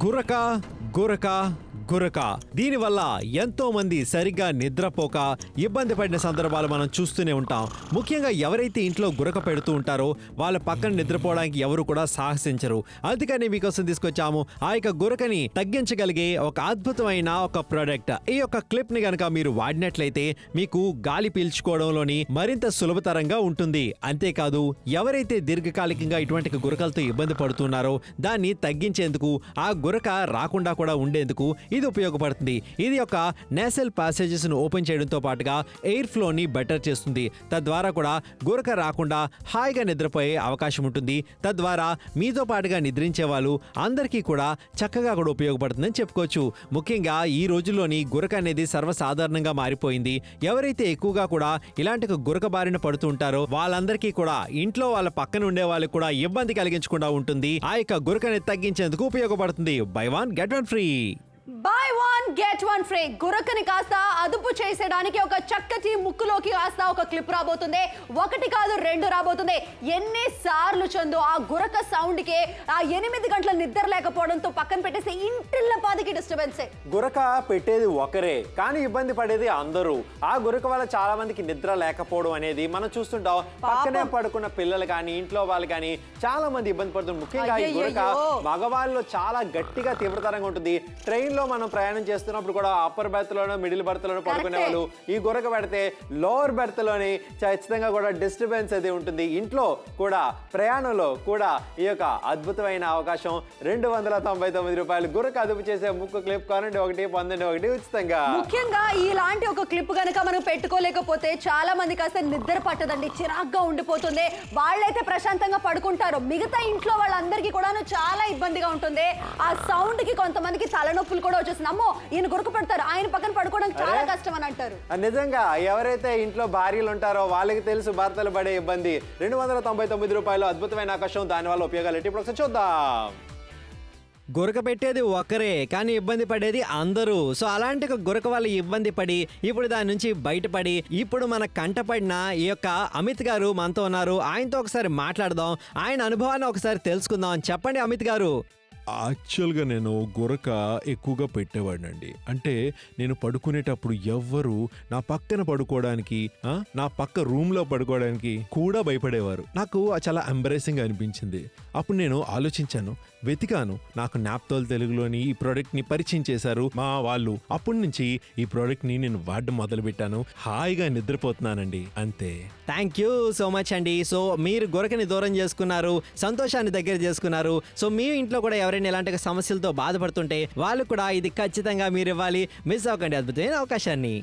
గురక గురక గురక దీనివల్ల ఎంతో మంది సరిగ్గా నిద్రపోక ఇబ్బంది పడిన సందర్భాలు మనం చూస్తూనే ఉంటాం. ముఖ్యంగా ఎవరైతే ఇంట్లో గురక పెడుతూ ఉంటారో వాళ్ళ పక్కన నిద్రపోవడానికి ఎవరు కూడా సాహసించరు. అందుకని మీకోసం తీసుకొచ్చాము ఆ యొక్క గురకని తగ్గించగలిగే ఒక అద్భుతమైన ఒక ప్రోడక్ట్. ఈ యొక్క క్లిప్ ని గనక మీరు వాడినట్లయితే మీకు గాలి పీల్చుకోవడంలోని మరింత సులభతరంగా ఉంటుంది. అంతేకాదు ఎవరైతే దీర్ఘకాలికంగా ఇటువంటి గురకలతో ఇబ్బంది పడుతున్నారో దాన్ని తగ్గించేందుకు, ఆ గురక రాకుండా కూడా ఉండేందుకు ఇది ఉపయోగపడుతుంది. ఇది ఒక నేసల్ ప్యాసేజెస్ ను ఓపెన్ చేయడంతో పాటుగా ఎయిర్ ఫ్లో ని బెటర్ చేస్తుంది. తద్వారా కూడా గురక రాకుండా హాయిగా నిద్రపోయే అవకాశం ఉంటుంది. తద్వారా మీతో పాటుగా నిద్రించే వాళ్ళు అందరికీ కూడా చక్కగా కూడా ఉపయోగపడుతుందని చెప్పుకోవచ్చు. ముఖ్యంగా ఈ రోజుల్లోని గురక అనేది సర్వసాధారణంగా మారిపోయింది. ఎవరైతే ఎక్కువగా కూడా ఇలాంటి గురక బారిన పడుతూ ఉంటారో వాళ్ళందరికీ కూడా ఇంట్లో వాళ్ళ పక్కన ఉండే వాళ్ళకి కూడా ఇబ్బంది కలిగించకుండా ఉంటుంది. ఆ యొక్క గురకని తగ్గించేందుకు ఉపయోగపడుతుంది. Buy one get one free. Buy one get one free. గురకని కాస్త అదుపు చేసేయడానికి ఒక చక్కటి ముక్కులోకి కాస్త ఒక క్లిప్ రాబోతుంది. ఒకటి కాదు, రెండు రాబోతుంది. ఎన్నిసార్లు చందు ఆ గురక సౌండ్ కి ఆ 8 గంటల నిద్ర లేకపోవడంతో పక్కన పెట్టేసి ఇంటిళ్ళ పాదికి డిస్టర్బెన్సే. గురక పెట్టేది ఒకరే కానీ ఇబ్బంది పడేది అందరూ. ఆ గురక వల్ల చాలా మందికి నిద్ర లేకపోవడం అనేది మనం చూస్తుంటాం. పక్కనే పడుకున్న పిల్లలు కానీ ఇంట్లో వాళ్ళు కానీ చాలా మంది ఇబ్బంది పడుతున్నారు. ముఖ్యంగా ఈ గురక మగవాళ్ళలో చాలా గట్టిగా తీవ్రతరంగా ఉంటుంది. ట్రైన్ లో మనం ప్రయాణం చేస్తున్నప్పుడు కూడా అప్పర్ బెర్త్ లోనో మిడిల్ బెర్త్ లోనో పడుకునే వాళ్ళు ఈ గురక పెడితే లోవర్ బెర్త్ లోని ఖచ్చితంగా కూడా డిస్టర్బెన్స్ అది ఉంటుంది. ఇంట్లో కూడా ప్రయాణంలో కూడా ఈ యొక్క అద్భుతమైన అవకాశం 299 రూపాయలు గురక అదుపు చేసే ముక్కు క్లిప్ కొనండి ఒకటి పొందండి ఒకటి ఉచితంగా. ముఖ్యంగా ఇలాంటి ఒక క్లిప్ కనుక మనం పెట్టుకోలేకపోతే చాలా మంది కాస్త నిద్ర పట్టదండి, చిరాగ్గా ఉండిపోతుంది. వాళ్ళైతే ప్రశాంతంగా పడుకుంటారు, మిగతా ఇంట్లో వాళ్ళందరికీ కూడా చాలా ఇబ్బందిగా ఉంటుంది. ఆ సౌండ్ కి కొంతమందికి తలనొప్పులు కూడా వచ్చేసింది. అమ్మో ఈయన గురక పెడతారు, ఆయన పక్కన పడుకోవడం చాలా కష్టం అని అంటారు. నిజంగా ఎవరైతే ఇంట్లో భార్యలు ఉంటారో వాళ్ళకి తెలుసు భర్తలు పడే ఇబ్బంది. 299 రూపాయలు అద్భుతమైన అవకాశం. దానివల్ల ఉపయోగాలు ఏంటి ఇప్పుడు ఒకసారి చూద్దాం. గురక పెట్టేది ఒకరే కానీ ఇబ్బంది పడేది అందరూ. సో అలాంటి ఒక గురక వల్ల ఇబ్బంది పడి ఇప్పుడు దాని నుంచి బయటపడి ఇప్పుడు మన కంటపడిన ఈ యొక్క అమిత్ గారు మనతో ఉన్నారు. ఆయనతో ఒకసారి మాట్లాడదాం, ఆయన అనుభవాన్ని ఒకసారి తెలుసుకుందాం. చెప్పండి అమిత్ గారు. యాక్చువల్గా నేను గురక ఎక్కువగా పెట్టేవాడినండి. అంటే నేను పడుకునేటప్పుడు ఎవ్వరు నా పక్కన పడుకోవడానికి, నా పక్క రూమ్లో పడుకోవడానికి కూడా భయపడేవారు. నాకు చాలా ఎంబరేసింగ్ అనిపించింది. అప్పుడు నేను ఆలోచించాను, వెతికాను. నాకు నాప్తోల్ తెలుగులోని ఈ ప్రోడక్ట్ని పరిచయం చేశారు మా వాళ్ళు. అప్పటి నుంచి ఈ ప్రోడక్ట్ని నేను వాడడం మొదలు పెట్టాను. హాయిగా నిద్రపోతున్నానండి, అంతే. థ్యాంక్ యూ సో మచ్ అండి. సో మీరు గురకని దూరం చేసుకున్నారు, సంతోషాన్ని దగ్గర చేసుకున్నారు. సో మీ ఇంట్లో కూడా ఎవరైనా ఇలాంటి సమస్యలతో బాధపడుతుంటే వాళ్ళు కూడా ఇది ఖచ్చితంగా మీరు ఇవ్వాలి. మిస్ అవ్వకండి అద్భుతమైన అవకాశాన్ని.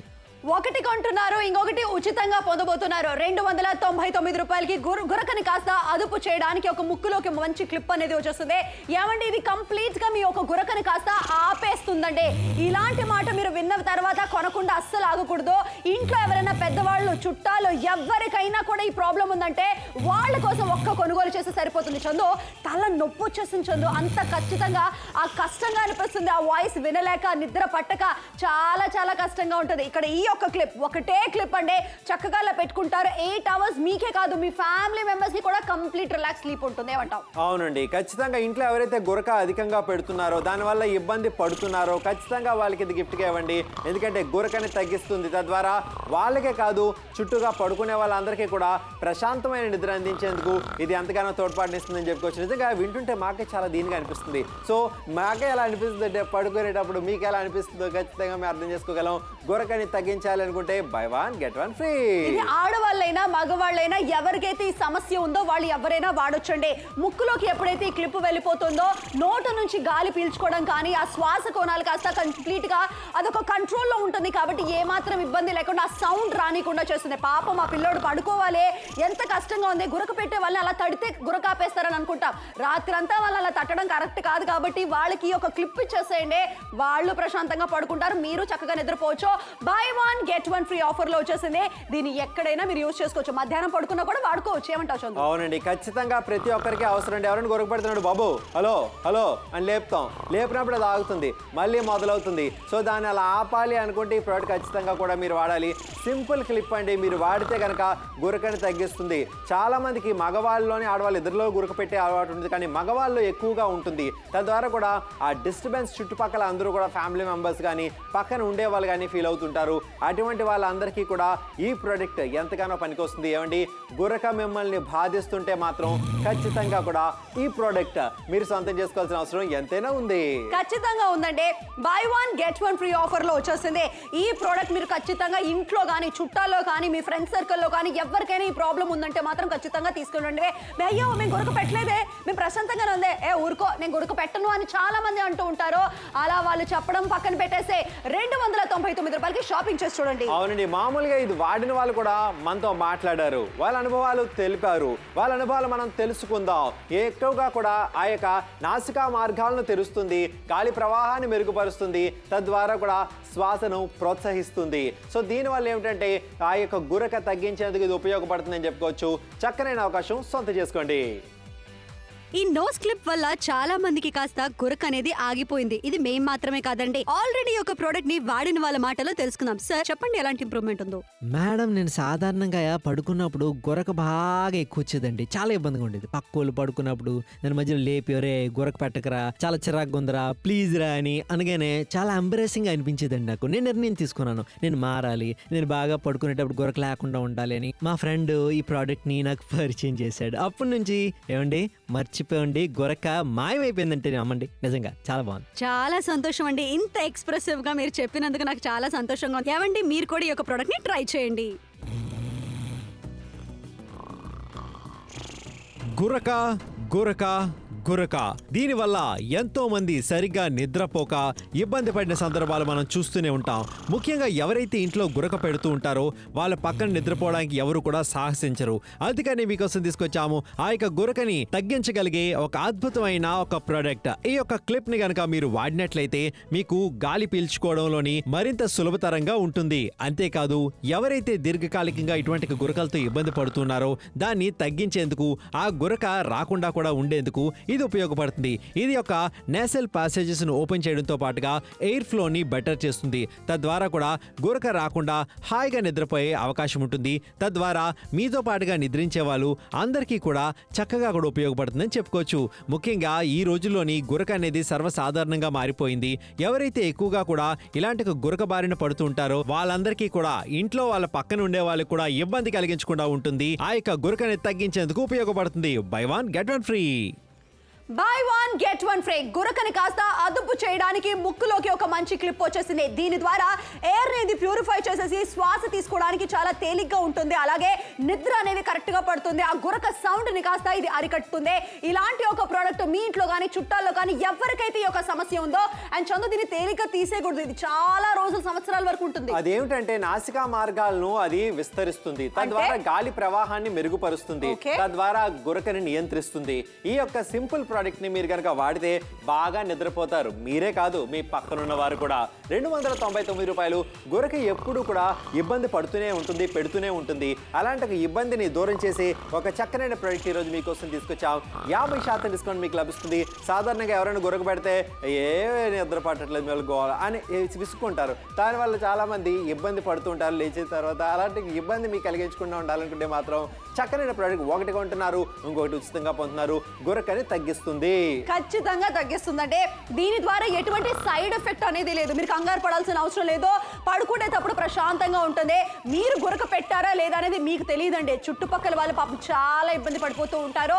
ఒకటి కొంటున్నారు, ఇంకొకటి ఉచితంగా పొందబోతున్నారు. 299 రూపాయలకి గురకని కాస్త అదుపు చేయడానికి ఒక ముక్కులోకి మంచి క్లిప్ అనేది వచ్చేస్తుంది. ఏమండి ఇది కంప్లీట్ గా మీ ఒక గురకని కాస్త ఆపేస్తుందండి. ఇలాంటి మాట మీరు విన్న తర్వాత కొనకుండా అస్సలు ఆగకూడదు. ఇంట్లో ఎవరైనా పెద్దవాళ్ళు, చుట్టాలు ఎవరికైనా కూడా ఈ ప్రాబ్లం ఉందంటే వాళ్ళ కోసం ఒక్క కొనుగోలు చేస్తే సరిపోతుంది. చందు తల నొప్పి వచ్చేసింది చందు, అంత ఖచ్చితంగా ఆ కష్టంగా అనిపిస్తుంది. ఆ వాయిస్ వినలేక నిద్ర పట్టక చాలా చాలా కష్టంగా ఉంటుంది. ఇక్కడ ఈ ఒక క్లిప్, ఒకటే క్లిప్ అండి, చక్కగా పెట్టుకుంటారు. 8 అవర్స్ మీకే కాదు మీ ఫ్యామిలీ మెంబర్స్ కి కూడా కంప్లీట్ రిలాక్స్ స్లీప్ ఉంటుంది. ఏమంటావు? అవునండి, ఖచ్చితంగా ఇంట్లో ఎవరైతే గురక అధికంగా పెడుతున్నారో దానివల్ల ఇబ్బంది పడుతున్నారో ఖచ్చితంగా వాళ్ళకి ఇది గిఫ్ట్గా ఇవ్వండి. ఎందుకంటే గురకని తగ్గిస్తుంది. తద్వారా వాళ్ళకే కాదు చుట్టూగా పడుకునే వాళ్ళందరికీ కూడా ప్రశాంతమైన నిద్ర అందించేందుకు ఇది ఎంతగానో తోడ్పాటునిస్తుందని చెప్పుకోవచ్చు. నిజంగా వింటుంటే మాకే చాలా దీనిగా అనిపిస్తుంది. సో మాకే ఎలా అనిపిస్తుంది అంటే పడుకునేటప్పుడు మీకు ఎలా అనిపిస్తుందో ఖచ్చితంగా మేము అర్థం చేసుకోగలం. గురకని తగ్గించాలనుకుంటే buy one get one free. ఇది ఆడవాళ్ళైనా మగవాళ్ళైనా ఎవరికైతే ఈ సమస్య ఉందో వాళ్ళు ఎవరైనా వాడొచ్చండి. ముక్కులోకి ఎప్పుడైతే ఈ క్లిప్ వెళ్ళిపోతుందో నోటు నుంచి గాలి పీల్చుకోవడం కానీ ఆ శ్వాస కోణాలు కాస్త కంప్లీట్ గా అదొక కంట్రోల్లో ఉంటుంది. కాబట్టి ఏమాత్రం ఇబ్బంది లేకుండా ఆ సౌండ్ రానికుండా చేస్తుంది. పాపం ఆ పిల్లోడు పడుకోవాలి, ఎంత కష్టంగా ఉంది. గురక పెట్టే వాళ్ళని అలా తడితే గురక ఆపేస్తారని అనుకుంటాం. రాత్రి అంతా వాళ్ళు అలా తట్టడం కరెక్ట్ కాదు. కాబట్టి వాళ్ళకి ఒక క్లిప్ ఇచ్చేసేయండి, వాళ్ళు ప్రశాంతంగా పడుకుంటారు, మీరు చక్కగా నిద్రపోవచ్చు. Buy one 1 get 1 free offer లో వచ్చేసింది. దీన్ని ఎక్కడైనా మీరు యూజ్ చేసుకోవచ్చు, మధ్యాహ్నం పడుకున్నా కూడా వాడుకోవచ్చు. ఏమంటావు చందు? అవునండి, ఖచ్చితంగా ప్రతి ఒక్కరికి అవసరం అండి. ఎవరైనా గొరక పెడుతున్నాడు, బాబు హలో హలో అని లేపుతాం, లేపినప్పుడు అది ఆగుతుంది, మళ్ళీ మొదలవుతుంది. సో దాన్ని అలా ఆపాలి అనుకుంటే ఈ ప్రోడక్ట్ ఖచ్చితంగా కూడా మీరు వాడాలి. సింపుల్ క్లిప్ అండి, మీరు వాడితే కనుక గురకని తగ్గిస్తుంది. చాలా మందికి మగవాళ్ళలోని ఆడవాళ్ళు ఇద్దరిలో గురక పెట్టే అలవాటు ఉంటుంది, కానీ మగవాళ్ళు ఎక్కువగా ఉంటుంది. తద్వారా కూడా ఆ డిస్టర్బెన్స్ చుట్టుపక్కల అందరూ కూడా ఫ్యామిలీ మెంబర్స్ కానీ పక్కన ఉండే వాళ్ళు కానీ ఫీల్ అవుతుంటారు. అటువంటి వాళ్ళందరికీ కూడా ఈ ప్రోడక్ట్ ఎంతగానో పనికొస్తుంది. ఏమండి, గురక మిమ్మల్ని బాధిస్తుంటే మాత్రం ఖచ్చితంగా కూడా ఈ ప్రోడక్ట్ మీరు సొంతం చేసుకోవాల్సిన అవసరం ఎంతైనా ఉంది. ఖచ్చితంగా ఉందండి. బై 1 get 1 ఫ్రీ ఆఫర్ లో వచ్చేసింది. ఈ ప్రోడక్ట్ మీరు ఖచ్చితంగా ఇంట్లో కానీ చుట్టాల్లో కానీ మీ ఫ్రెండ్ సర్కిల్లో కానీ ఎవరికైనా ఈ ప్రాబ్లం ఉందంటే మాత్రం ఖచ్చితంగా తీసుకురండి. అయ్యో మేము గురక పెట్టలేదే, మేము ప్రశాంతంగానే ఉందే, ఊరుకో నేను గురక పెట్టను అని చాలా మంది అంటూ ఉంటారు. అలా వాళ్ళు చెప్పడం పక్కన పెట్టేస్తే 299 రూపాయలకి షాపింగ్ చేసి చూడండి. అవునండి, మామూలుగా ఇది వాడిన వాళ్ళు కూడా మనతో మాట్లాడారు, వాళ్ళ అనుభవాలు తెలిపారు. వాళ్ళ అనుభవాలు మనం తెలుసుకుందాం. ఎక్కువగా కూడా ఆ యొక్క నాసికా మార్గాలను తెరుస్తుంది, గాలి ప్రవాహాన్ని మెరుగుపరుస్తుంది, తద్వారా కూడా శ్వాసను ప్రోత్సహిస్తుంది. సో దీనివల్ల ఏమిటంటే ఆ యొక్క గురక తగ్గించేందుకు ఇది ఉపయోగపడుతుందని చెప్పుకోవచ్చు. చక్కనైన అవకాశం సొంత చేసుకోండి. ఈ నోస్ క్లిప్ వల్ల చాలా మందికి కాస్త గురక అనేది ఆగిపోయింది. ఇది మేం మాత్రమే కాదండి, ఆల్రెడీ ఒక ప్రోడక్ట్ ని వాడిన వాళ్ళ మాటలో తెలుసుకుందాం. సార్ చెప్పండి, ఎలాంటి ఇంప్రూవ్మెంట్ ఉందో? మేడం, నేను సాధారణంగా పడుకున్నప్పుడు గురక బాగా ఎక్కువ వచ్చేదండి, చాలా ఇబ్బందిగా ఉండేది. పక్కోళ్ళు పడుకున్నప్పుడు నేను మధ్యలో లేపి ఒరే గురక పెట్టకరా, చాలా చిరాకు ఉందరా, ప్లీజ్ రా అని అనగానే చాలా ఎంబరేసింగ్ అనిపించేదండి నాకు. నేను నిర్ణయం తీసుకున్నాను, నేను మారాలి, నేను బాగా పడుకునేటప్పుడు గురక లేకుండా ఉండాలి అని. మా ఫ్రెండ్ ఈ ప్రోడక్ట్ ని నాకు పరిచయం చేశాడు. అప్పటి నుంచి ఏమండి మర్చిపోండి, గురక మాయమైపోయిందంటే నమ్మండి, నిజంగా చాలా బాగుంది. చాలా సంతోషం అండి, ఇంత ఎక్స్ప్రెసివ్ గా మీరు చెప్పినందుకు నాకు చాలా సంతోషంగా ఉంది. ఏమండి, మీరు కూడా ఈ యొక్క ప్రోడక్ట్ ని ట్రై చేయండి. గురక గురక గురక దీనివల్ల ఎంతో మంది సరిగ్గా నిద్రపోక ఇబ్బంది పడిన సందర్భాలు మనం చూస్తూనే ఉంటాం. ముఖ్యంగా ఎవరైతే ఇంట్లో గురక పెడుతూ ఉంటారో వాళ్ళ పక్కన నిద్రపోవడానికి ఎవరు కూడా సాహసించరు. అందుకని మీకోసం తీసుకొచ్చాము ఆ యొక్క గురకని తగ్గించగలిగే ఒక అద్భుతమైన ఒక ప్రోడక్ట్. ఈ యొక్క క్లిప్ ని గనక మీరు వాడినట్లయితే మీకు గాలి పీల్చుకోవడంలోని మరింత సులభతరంగా ఉంటుంది. అంతేకాదు, ఎవరైతే దీర్ఘకాలికంగా ఇటువంటి గురకలతో ఇబ్బంది పడుతున్నారో దాన్ని తగ్గించేందుకు, ఆ గురక రాకుండా కూడా ఉండేందుకు ఇది ఉపయోగపడుతుంది. ఇది యొక్క నేసల్ ప్యాసేజెస్ ను ఓపెన్ చేయడంతో పాటుగా ఎయిర్ ఫ్లో ని బెటర్ చేస్తుంది. తద్వారా కూడా గురక రాకుండా హాయిగా నిద్రపోయే అవకాశం ఉంటుంది. తద్వారా మీతో పాటుగా నిద్రించే వాళ్ళు అందరికీ కూడా చక్కగా కూడా ఉపయోగపడుతుందని చెప్పుకోవచ్చు. ముఖ్యంగా ఈ రోజుల్లోని గురక అనేది సర్వసాధారణంగా మారిపోయింది. ఎవరైతే ఎక్కువగా కూడా ఇలాంటి గురక బారిన పడుతూ ఉంటారో వాళ్ళందరికీ కూడా ఇంట్లో వాళ్ళ పక్కన ఉండే వాళ్ళకి కూడా ఇబ్బంది కలిగించకుండా ఉంటుంది. ఆ యొక్క గురకని తగ్గించేందుకు ఉపయోగపడుతుంది. Buy 1 get 1 free. Buy 1 get 1 free గురకని కాస్త అదుపు చేయడానికి ముక్కులోకి ఒక మంచి క్లిప్ వచ్చేసింది. దీని ద్వారా ఎయిర్ అనేది ప్యూరిఫై చేసేసి శ్వాస తీసుకోవడానికి చాలా తేలిగ్గా ఉంటుంది. అలాగే నిద్ర అనేది కరెక్ట్ గా పడుతుంది. ఆ గురక సౌండ్ ని కాస్త ఇది అరికట్టుతుంది. ఇలాంటి ఒక ప్రోడక్ట్ మీ ఇంట్లో కానీ చుట్టాల్లో కానీ ఎవరికైతే ఈ యొక్క సమస్య ఉందో, అండ్ చందు దీన్ని తేలిగ్గా తీసేయకూడదు, ఇది చాలా రోజులు సంవత్సరాల వరకు ఉంటుంది. అదేమిటంటే నాసికా మార్గాలను అది విస్తరిస్తుంది, తద్వారా గాలి ప్రవాహాన్ని మెరుగుపరుస్తుంది, తద్వారా గురకని నియంత్రిస్తుంది. ఈ యొక్క సింపుల్ ప్రోడక్ట్ ని మీరు కనుక వాడితే బాగా నిద్రపోతారు. మీరే కాదు, మీ పక్కనున్న వారు కూడా. 299 రూపాయలు. గురక ఎప్పుడు కూడా ఇబ్బంది పడుతూనే ఉంటుంది, పెడుతూనే ఉంటుంది. అలాంటి ఇబ్బందిని దూరం చేసి ఒక చక్కనైన ప్రోడక్ట్ ఈరోజు మీకోసం తీసుకొచ్చాం. 50% డిస్కౌంట్ మీకు లభిస్తుంది. సాధారణంగా ఎవరైనా గురక పెడితే నిద్ర పట్టట్లేదు మెలుకోవాలి అని విసుక్కుంటారు. దానివల్ల చాలా మంది ఇబ్బంది పడుతూ ఉంటారు లేచిన తర్వాత. అలాంటి ఇబ్బంది మీకు కలిగించకుండా ఉండాలనుకుంటే మాత్రం చక్కనైన ప్రోడక్ట్ ఒకటి కొంటున్నారు, ఇంకొకటి ఉచితంగా పొందుతున్నారు. గురకని తగ్గిస్తుంది, ఖచ్చితంగా తగ్గిస్తుందంటే దీని ద్వారా ఎటువంటి సైడ్ ఎఫెక్ట్ అనేది లేదు. మీరు కంగారు పడాల్సిన అవసరం లేదు. పడుకునేటప్పుడు ప్రశాంతంగా ఉంటుంది. మీరు గురక పెట్టారా లేదా అనేది మీకు తెలియదండి. చుట్టుపక్కల వాళ్ళు పాపం చాలా ఇబ్బంది పడిపోతూ ఉంటారు.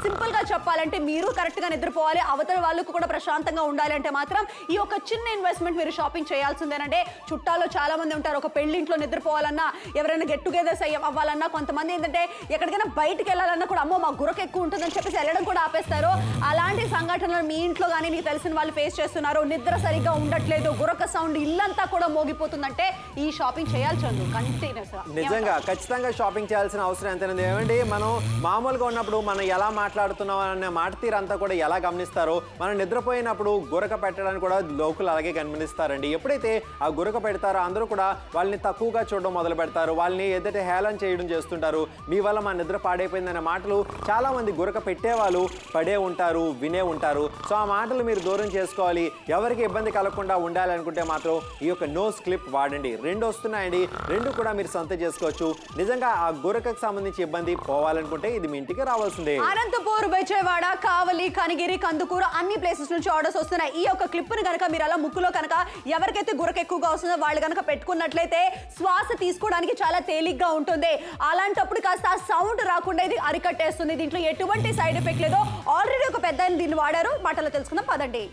సింపుల్ గా చెప్పాలంటే మీరు కరెక్ట్ గా నిద్రపోవాలి, అవతల వాళ్ళకు కూడా ప్రశాంతంగా ఉండాలి అంటే మాత్రం ఈ ఒక చిన్న ఇన్వెస్ట్మెంట్ మీరు షాపింగ్ చేయాల్సిందేనంటే. చుట్టాల్లో చాలా మంది ఉంటారు, ఒక పెళ్లింట్లో నిద్రపోవాలన్నా, ఎవరైనా గెట్ టుగెదర్స్ అవ్వాలన్నా, కొంతమంది ఏంటంటే ఎక్కడికైనా బయటకు వెళ్ళాలన్నా కూడా అమ్మో మా గురక ఎక్కువ ఉంటుందని చెప్పేసి వెళ్ళడం కూడా ఆపేస్తారు. అలాంటి సంఘటనలు మీ ఇంట్లో కానీ మీకు తెలిసిన వాళ్ళు ఫేస్ చేస్తున్నారు, నిద్ర సరిగ్గా ఉండట్లేదు, గురక సౌండ్ ఇల్లంతా కూడా మోగిపోతుందంటే ఈ షాపింగ్ చేయాలి చందు కంటిన్యూస్ గా. నిజంగా ఖచ్చితంగా షాపింగ్ చేయాల్సిన అవసరం ఎంతైనా ఏమండి. మనం మామూలుగా ఉన్నప్పుడు మనం ఎలా మాట్లాడుతున్నాం అనే మాట తీరంతా కూడా ఎలా గమనిస్తారో మనం నిద్రపోయినప్పుడు గురక పెట్టడానికి కూడా లోకులు అలాగే గమనిస్తారండి. ఎప్పుడైతే ఆ గురక పెడతారో అందరూ కూడా వాళ్ళని తక్కువగా చూడడం మొదలు పెడతారు, వాళ్ళని ఏదైతే హేళన చేయడం చేస్తుంటారు. మీ వల్ల మా నిద్ర పాడైపోయిందనే మాటలు చాలా మంది గురక పెట్టేవాళ్ళు పడే ఉంటారు, వినే ఉంటారు. సో ఆ మాటలు మీరు దూరం చేసుకోవాలి, ఎవరికి ఇబ్బంది కలగకుండా ఉండాలి అనుకుంటే మాత్రం ఈ యొక్క నోస్ క్లిప్ వాడండి. 2 వస్తున్నాయండి, 2 కూడా మీరు సొంత చేసుకోవచ్చు. నిజంగా ఆ గురకకు సంబంధించి ఇబ్బంది పోవాలనుకుంటే ఇది మీ ఇంటికి రావాల్సిందే. అనంతపూర్, విజయవాడ, కావలి, కనిగిరి, కందుకూరు అన్ని ప్లేసెస్ నుంచి ఆర్డర్స్ వస్తున్నాయి. ఈ యొక్క క్లిప్ ని కనుక మీరు అలా ముక్కులో కనుక ఎవరికైతే గురక ఎక్కువగా వస్తుందో వాళ్ళు కనుక పెట్టుకున్నట్లయితే శ్వాస తీసుకోవడానికి చాలా తేలిగ్గా ఉంటుంది. అలాంటప్పుడు కాస్త ఆ సౌండ్ రాకుండా ఇది అరికట్టేస్తుంది. దీంట్లో ఎటువంటి సైడ్ ఎఫెక్ట్ లేదో. ఆల్రెడీ ఒక పెద్ద దీన్ని వాడారు, మాటలో తెలుసుకుందాం పదండి.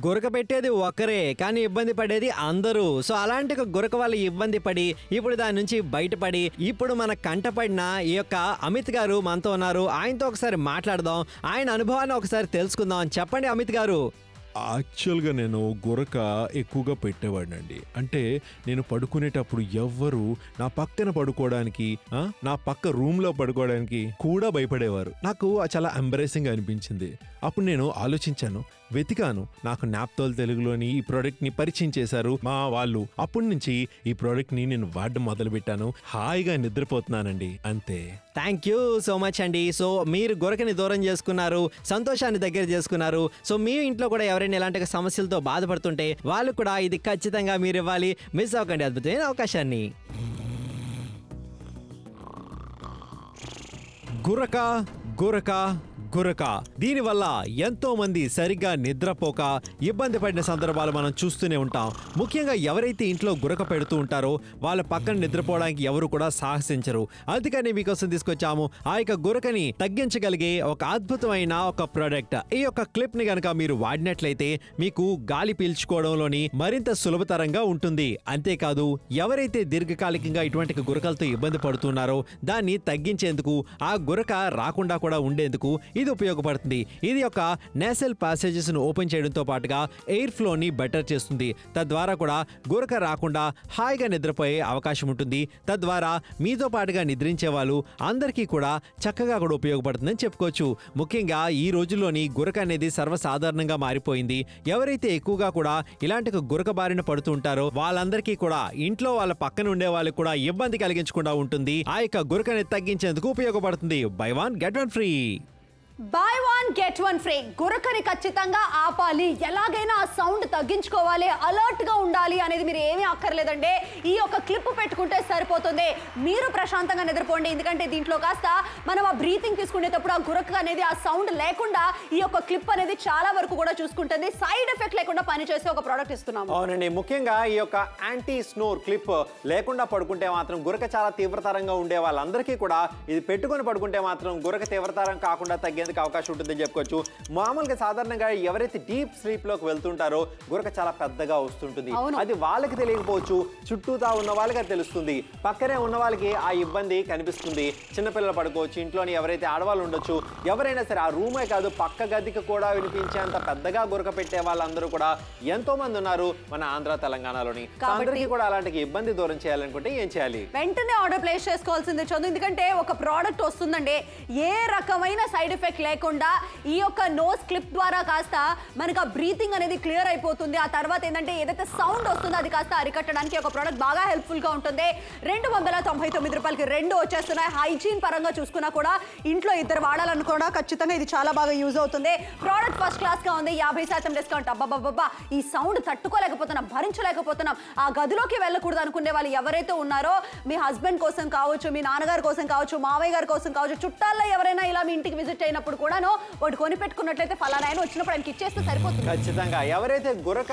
గురక పెట్టేది ఒకరే కానీ ఇబ్బంది పడేది అందరూ. సో అలాంటి ఒక గురక వల్ల ఇబ్బంది పడి ఇప్పుడు దాని నుంచి బయటపడి ఇప్పుడు మన కంటపడిన ఈ యొక్క అమిత్ గారు మనతో ఉన్నారు. ఆయనతో ఒకసారి మాట్లాడదాం, ఆయన అనుభవాన్ని ఒకసారి తెలుసుకుందాం. చెప్పండి అమిత్ గారు. యాక్చువల్గా నేను గురక ఎక్కువగా పెట్టేవాడినండి. అంటే నేను పడుకునేటప్పుడు ఎవ్వరు నా పక్కన పడుకోవడానికి, నా పక్క రూమ్లో పడుకోవడానికి కూడా భయపడేవారు. నాకు చాలా ఎంబరేసింగ్ అనిపించింది. అప్పుడు నేను ఆలోచించాను, వెతికాను. నాకు నాప్తోల్ తెలుగులోని ఈ ప్రోడక్ట్ని పరిచయం చేశారు మా వాళ్ళు. అప్పటి నుంచి ఈ ప్రోడక్ట్ని నేను వాడడం మొదలుపెట్టాను. హాయిగా నిద్రపోతున్నానండి, అంతే. థ్యాంక్ యూ సో మచ్ అండి. సో మీరు గురకని దూరం చేసుకున్నారు, సంతోషాన్ని దగ్గర చేసుకున్నారు. సో మీ ఇంట్లో కూడా ఎవరైనా ఇలాంటి సమస్యలతో బాధపడుతుంటే వాళ్ళు కూడా ఇది ఖచ్చితంగా మీరు ఇవ్వాలి. మిస్ అవ్వకండి అద్భుతమైన అవకాశాన్ని. గురక గురక గురక దీనివల్ల ఎంతో మంది సరిగ్గా నిద్రపోక ఇబ్బంది పడిన సందర్భాలు మనం చూస్తూనే ఉంటాం. ముఖ్యంగా ఎవరైతే ఇంట్లో గురక పెడుతూ ఉంటారో వాళ్ళ పక్కన నిద్రపోవడానికి ఎవరు కూడా సాహసించరు. అందుకని మీకోసం తీసుకొచ్చాము ఆ యొక్క గురకని తగ్గించగలిగే ఒక అద్భుతమైన ఒక ప్రోడక్ట్. ఈ యొక్క క్లిప్ ని గనక మీరు వాడినట్లయితే మీకు గాలి పీల్చుకోవడంలోని మరింత సులభతరంగా ఉంటుంది. అంతేకాదు ఎవరైతే దీర్ఘకాలికంగా ఇటువంటి గురకలతో ఇబ్బంది పడుతున్నారో దాన్ని తగ్గించేందుకు, ఆ గురక రాకుండా కూడా ఉండేందుకు ఇది ఉపయోగపడుతుంది. ఇది ఒక నేసల్ ప్యాసేజెస్ ను ఓపెన్ చేయడంతో పాటుగా ఎయిర్ ఫ్లో ని బెటర్ చేస్తుంది. తద్వారా కూడా గురక రాకుండా హాయిగా నిద్రపోయే అవకాశం ఉంటుంది. తద్వారా మీతో పాటుగా నిద్రించే వాళ్ళు అందరికీ కూడా చక్కగా కూడా ఉపయోగపడుతుందని చెప్పుకోవచ్చు. ముఖ్యంగా ఈ రోజుల్లోని గురక అనేది సర్వసాధారణంగా మారిపోయింది. ఎవరైతే ఎక్కువగా కూడా ఇలాంటి గురక బారిన పడుతూ ఉంటారో వాళ్ళందరికీ కూడా ఇంట్లో వాళ్ళ పక్కన ఉండే వాళ్ళకి కూడా ఇబ్బంది కలిగించకుండా ఉంటుంది. ఆ యొక్క గురకని తగ్గించేందుకు ఉపయోగపడుతుంది. Buy 1 get 1 free. Buy 1 get 1 free. గురకని ఖచ్చితంగా ఆపాలి, ఎలాగైనా ఆ సౌండ్ తగ్గించుకోవాలి, అలర్ట్ గా ఉండాలి అనేది మీరు ఏమీ అక్కర్లేదండి. ఈ యొక్క క్లిప్ పెట్టుకుంటే సరిపోతుంది. మీరు ప్రశాంతంగా నిద్రపోండి. ఎందుకంటే దీంట్లో కాస్త మనం ఆ బ్రీతింగ్ తీసుకునేటప్పుడు ఆ గురక అనేది ఆ సౌండ్ లేకుండా ఈ యొక్క క్లిప్ అనేది చాలా వరకు కూడా చూసుకుంటుంది. సైడ్ ఎఫెక్ట్ లేకుండా పనిచేసే ఒక ప్రోడక్ట్ ఇస్తున్నాము. అవునండి, ముఖ్యంగా ఈ యొక్క యాంటీ స్నోర్ క్లిప్ లేకుండా పడుకుంటే మాత్రం గురక చాలా తీవ్రతరంగా ఉండే వాళ్ళందరికీ కూడా ఇది పెట్టుకొని పడుకుంటే మాత్రం గురక తీవ్రతరం కాకుండా తగ్గేందుకు అవకాశం ఉంటుందని చెప్పుకోవచ్చు. మామూలుగా సాధారణంగా ఎవరైతే డీప్ స్లీప్ లోకి వెళ్తుంటారో గురక చాలా పెద్దగా వస్తుంటుంది. అది వాళ్ళకి తెలియకపోవచ్చు, చుట్టూతా ఉన్న వాళ్ళకి తెలుస్తుంది. పక్కనే ఉన్న వాళ్ళకి ఆ ఇబ్బంది కనిపిస్తుంది. చిన్నపిల్లలు పడుకోవచ్చు, ఇంట్లోని ఎవరైతే ఆడవాళ్ళు ఉండొచ్చు, ఎవరైనా సరే ఆ రూమే కాదు పక్క గదికి కూడా వినిపించేంత పెద్దగా గురక పెట్టే వాళ్ళందరూ కూడా ఎంతో మంది ఉన్నారు మన ఆంధ్ర తెలంగాణలోని. అందరికీ కూడా అలాంటి ఇబ్బంది దూరం చేయాలనుకుంటే ఏం చేయాలి? వెంటనే ఆర్డర్ ప్లేస్ చేసుకోవాల్సింది చదువు. ఎందుకంటే ఒక ప్రోడక్ట్ వస్తుందండి, ఏ రకమైన సైడ్ ఎఫెక్ట్ లేకుండా ఈ యొక్క నోస్ క్లిప్ ద్వారా కాస్త మనకు ఆ బ్రీతింగ్ అనేది క్లియర్ అయిపోతుంది. ఆ తర్వాత ఏంటంటే ఏదైతే సౌండ్ వస్తుందో అది కాస్త అరికట్టడానికి ఒక ప్రోడక్ట్ బాగా హెల్ప్ఫుల్ గా ఉంటుంది. 299 రూపాయలకి 2 వచ్చేస్తున్నాయి. హైజీన్ పరంగా చూసుకున్నా కూడా ఇంట్లో ఇద్దరు వాడాలనుకోవడం ఖచ్చితంగా ఇది చాలా బాగా యూజ్ అవుతుంది. ప్రోడక్ట్ ఫస్ట్ క్లాస్ గా ఉంది, 50% డిస్కౌంట్. అబ్బాబ్బా ఈ సౌండ్ తట్టుకోలేకపోతున్నాం, భరించలేకపోతున్నాం. ఆ గదిలోకి వెళ్ళకూడదు అనుకునే వాళ్ళు ఎవరైతే ఉన్నారో మీ హస్బెండ్ కోసం కావచ్చు, మీ నాన్నగారి కోసం కావచ్చు, మావయ్య గారి కోసం కావచ్చు, చుట్టాల్లో ఎవరైనా ఇలా మీ ఇంటికి విజిట్ అయినప్పుడు కూడాను వాడు కొని పెట్టుకున్నట్లయితే ఫలానా ఆయన వచ్చినప్పుడు ఆయనకి ఇచ్చేస్తే సరిపోతుంది. ఖచ్చితంగా ఎవరైతే గురక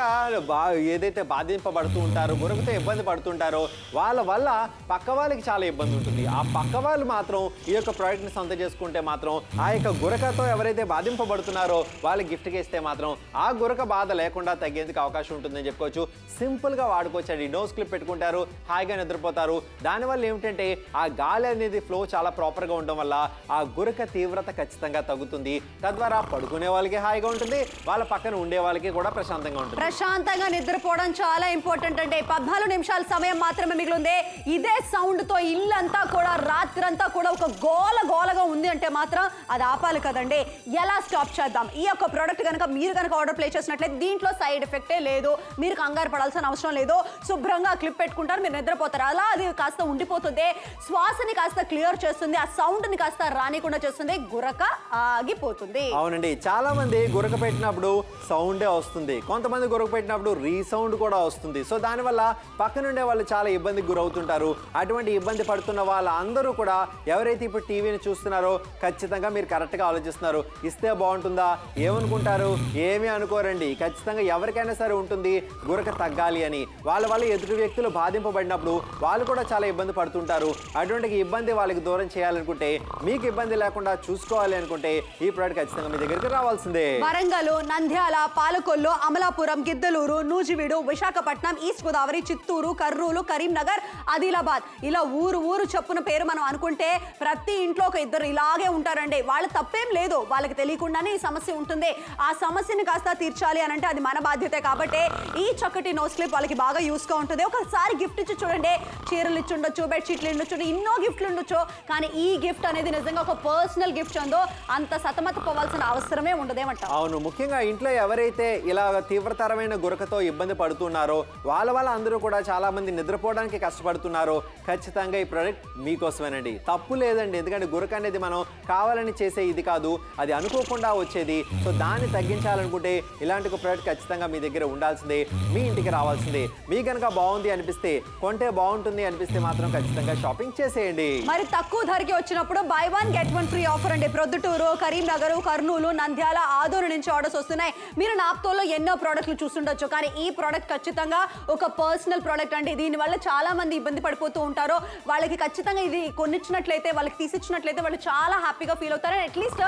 ఏదైతే బాధింపబడుతూ ఉంటారో, గురకతో ఇబ్బంది పడుతుంటారో వాళ్ళ వల్ల పక్క వాళ్ళకి చాలా ఇబ్బంది ఉంటుంది. ఆ పక్క వాళ్ళు మాత్రం ఈ యొక్క ప్రోడక్ట్ ని సొంత చేసుకుంటే మాత్రం ఆ యొక్క గురకతో ఎవరైతే బాధింపబడుతున్నారో వాళ్ళకి గిఫ్ట్గా ఇస్తే మాత్రం ఆ గురక బాధ లేకుండా తగ్గేందుకు అవకాశం ఉంటుందని చెప్పుకోవచ్చు. సింపుల్ గా వాడుకోవచ్చండి. నోస్ క్లిప్ పెట్టుకుంటారు, హాయిగా నిద్రపోతారు. దానివల్ల ఏమిటంటే ఆ గాలి అనేది ఫ్లో చాలా ప్రాపర్ గా ఉండడం వల్ల ఆ గురక తీవ్రత ఖచ్చితంగా హాయిగా తగ్గుతుంది. తద్వారా పడుకునే వాళ్ళకి హాయిగా ఉంటుంది, వాళ్ళ పక్కన ఉండే వాళ్ళకి కూడా ప్రశాంతంగా ఉంటుంది. ప్రశాంతంగా నిద్రపోవడం చాలా ఇంపార్టెంట్ అండి. 14 నిమిషాల సమయం మాత్రమే మిగిలింది. ఇదే సౌండ్ తో ఇల్లంతా కూడా రాత్రంతా కూడా ఒక గోలగా ఉంది అంటే మాత్రం అది ఆపాలి కదండి. ఎలా స్టాప్ చేద్దాం? ఈ యొక్క ప్రోడక్ట్ కనుక మీరు కనుక ఆర్డర్ ప్లేస్ చేసినట్లయితే దీంట్లో సైడ్ ఎఫెక్టే లేదు, మీరు కంగారు పడాల్సిన అవసరం లేదు. శుభ్రంగా క్లిప్ పెట్టుకుంటారు, మీరు నిద్రపోతారు. అలా అది కాస్త ఉండిపోతుంది, శ్వాసని కాస్త క్లియర్ చేస్తుంది, ఆ సౌండ్ ని కాస్త రానికుండా చేస్తుంది, గురక ఆగిపోతుంది. అవునండి, చాలా మంది గురక పెట్టినప్పుడు సౌండే వస్తుంది, కొంతమంది గురక పెట్టినప్పుడు రీసౌండ్ కూడా వస్తుంది. సో దానివల్ల పక్కనుండే వాళ్ళు చాలా ఇబ్బందికి గురవుతుంటారు. అటువంటి ఇబ్బంది పడుతున్న వాళ్ళందరూ కూడా ఎవరైతే ఇప్పుడు టీవీని చూస్తున్నారో ఖచ్చితంగా మీరు కరెక్ట్గా ఆలోచిస్తున్నారు. ఇస్తే బాగుంటుందా, ఏమనుకుంటారు? ఏమీ అనుకోరండి. ఖచ్చితంగా ఎవరికైనా సరే ఉంటుంది గురక తగ్గాలి అని. వాళ్ళ వల్ల ఎదుటి వ్యక్తులు బాధింపబడినప్పుడు వాళ్ళు కూడా చాలా ఇబ్బంది పడుతుంటారు. అటువంటి ఇబ్బంది వాళ్ళకి దూరం చేయాలనుకుంటే, మీకు ఇబ్బంది లేకుండా చూసుకోవాలి అనుకుంటే ఈ ప్రోడక్ట్ ఖచ్చితంగా మీ దగ్గరికి రావాల్సిందే. వరంగల్, నంద్యాల, పాలకొల్లు, అమలాపురం, గిద్దలూరు, నూజివీడు, విశాఖపట్నం, ఈస్ట్ గోదావరి, చిత్తూరు, కర్నూలు, కరీంనగర్, ఆదిలాబాద్, ఇలా ఊరు చెప్పున పేరు మనం అనుకుంటే ప్రతి ఇంట్లో ఒక ఇద్దరు ఇలాగే ఉంటారండి. వాళ్ళ తప్పేం లేదు, వాళ్ళకి తెలియకుండానే ఈ సమస్య ఉంటుంది. ఆ సమస్యని కాస్త తీర్చాలి అని అంటే అది మన బాధ్యతే. కాబట్టి ఈ చక్కటి నోస్ క్లిప్ వాళ్ళకి బాగా యూస్ గా ఉంటుంది. ఒకసారి గిఫ్ట్ ఇచ్చి చూడండి, చీరలు ఇచ్చి ఉండొచ్చు, బెడ్షీట్లు ఉండొచ్చు, ఎన్నో గిఫ్ట్లు ఉండొచ్చు. కానీ ఈ గిఫ్ట్ అనేది నిజంగా ఒక పర్సనల్ గిఫ్ట్ ఉందో అంత సతమత పోవాల్సిన అవసరమే ఉండదేమంట. అవును, ముఖ్యంగా ఇంట్లో ఎవరైతే ఇలా తీవ్రతరమైన గురకతో ఇబ్బంది పడుతున్నారో వాళ్ళ అందరూ కూడా చాలా మంది నిద్రపోవడానికి కష్టపడుతున్నారు. ఖచ్చితంగా ఈ ప్రోడక్ట్ మీకోసమేనండి. తప్పు లేదండి, ఎందుకంటే గురక అనేది మనం కావాలని చేసే ఇది కాదు, అది అనుకోకుండా వచ్చేది. సో దాన్ని తగ్గించాలనుకుంటే ఇలాంటి ఒక ప్రోడక్ట్ ఖచ్చితంగా మీ దగ్గర ఉండాల్సిందే, మీ ఇంటికి రావాల్సిందే. మీ కనుక బాగుంది అనిపిస్తే, కొంటే బాగుంటుంది అనిపిస్తే మాత్రం ఖచ్చితంగా షాపింగ్ చేసేయండి. మరి తక్కువ ధరకి వచ్చినప్పుడు బై 1 get 1 ఫ్రీ ఆఫర్ అండి. ప్రొద్దుటూరు, కరీంనగర్, కర్నూలు, నంద్యాల, ఆదూరు నుంచి ఆర్డర్స్ వస్తున్నాయి. మీరు నాప్తోలో ఎన్నో ప్రోడక్ట్లు చూస్తుండొచ్చు, కానీ ఈ ప్రోడక్ట్ ఖచ్చితంగా ఒక పర్సనల్ ప్రోడక్ట్ అండి. దీనివల్ల చాలా మంది ఇబ్బంది పడిపోతూ ఉంటారు. వాళ్ళకి ఖచ్చితంగా ఇది కొనిచ్చినట్లయితే, వాళ్ళకి తీసిచ్చినట్లయితే వాళ్ళు చాలా హ్యాపీగా ఫీల్ అవుతారు. అట్లీస్ట్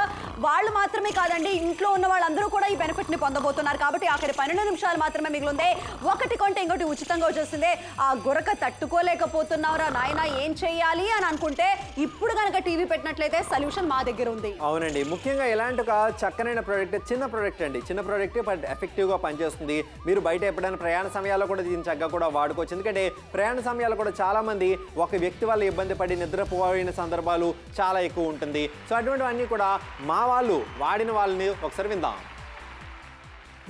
వాళ్ళు మాత్రమే కాదండి, ఇంట్లో ఉన్న వాళ్ళందరూ కూడా ఈ బెనిఫిట్ ని పొందబోతున్నారు. కాబట్టి ఆఖరి 12 నిమిషాలు మాత్రమే మిగిలింది. ఒకటి కొంటే ఇంకోటి ఉచితంగా వచ్చేస్తుంది. ఆ గురక తట్టుకోలేకపోతున్నారా నాయనా, ఏం చేయాలి అని అనుకుంటే ఇప్పుడు కనుక టీవీ పెట్టినట్లయితే సొల్యూషన్ మా దగ్గర ఉంది. అవునండి, ముఖ్యంగా ఇలాంటి ఒక చక్కనైన ప్రోడక్ట్, చిన్న ప్రోడక్ట్ అండి, చిన్న ప్రోడక్ట్ బట్ ఎఫెక్టివ్గా పనిచేస్తుంది. మీరు బయట ఎప్పుడైనా ప్రయాణ సమయాల్లో కూడా దీన్ని చక్కగా కూడా వాడుకోవచ్చు. ఎందుకంటే ప్రయాణ సమయాల్లో కూడా చాలా మంది ఒక వ్యక్తి వల్ల ఇబ్బంది పడి నిద్రపోయిన సందర్భాలు చాలా ఎక్కువ ఉంటుంది. సో అటువంటివన్నీ కూడా మా వాళ్ళు వాడిన వాళ్ళని ఒకసారి విందాం.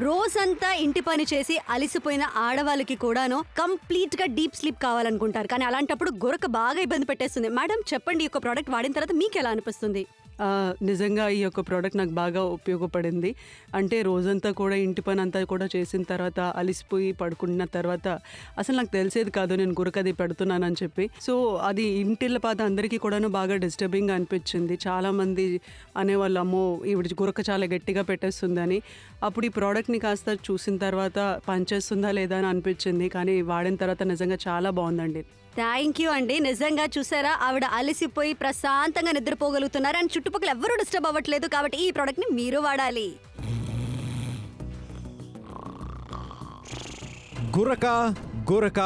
రోజంతా ఇంటి పని చేసి అలిసిపోయిన ఆడవాళ్ళకి కూడాను కంప్లీట్ గా డీప్ స్లీప్ కావాలనుకుంటారు. కానీ అలాంటప్పుడు గురక బాగా ఇబ్బంది పెట్టేస్తుంది. మేడం చెప్పండి, ఈ యొక్క ప్రోడక్ట్ వాడిన తర్వాత మీకు ఎలా అనిపిస్తుంది? నిజంగా ఈ యొక్క ప్రోడక్ట్ నాకు బాగా ఉపయోగపడింది. అంటే రోజంతా కూడా ఇంటి పని అంతా కూడా చేసిన తర్వాత అలిసిపోయి పడుకున్న తర్వాత అసలు నాకు తెలిసేది కాదు నేను గురకది పెడుతున్నానని చెప్పి. సో అది ఇంటిళ్ళ పాత అందరికీ కూడాను బాగా డిస్టర్బింగ్గా అనిపించింది. చాలామంది అనేవాళ్ళు, అమ్మో ఈవిడ గురక చాలా గట్టిగా పెట్టేస్తుందని. అప్పుడు ఈ ప్రోడక్ట్ని కాస్త చూసిన తర్వాత పనిచేస్తుందా లేదా అని అనిపించింది. కానీ వాడిన తర్వాత నిజంగా చాలా బాగుందండి. థ్యాంక్ యూ అండి. నిజంగా చూసారా, ఆవిడ అలసిపోయి ప్రశాంతంగా నిద్రపోగలుగుతున్నారు అండ్ చుట్టుపక్కల ఎవరు డిస్టర్బ్ అవ్వట్లేదు. కాబట్టి ఈ ప్రోడక్ట్ ని మీరు వాడాలి. గురక గురక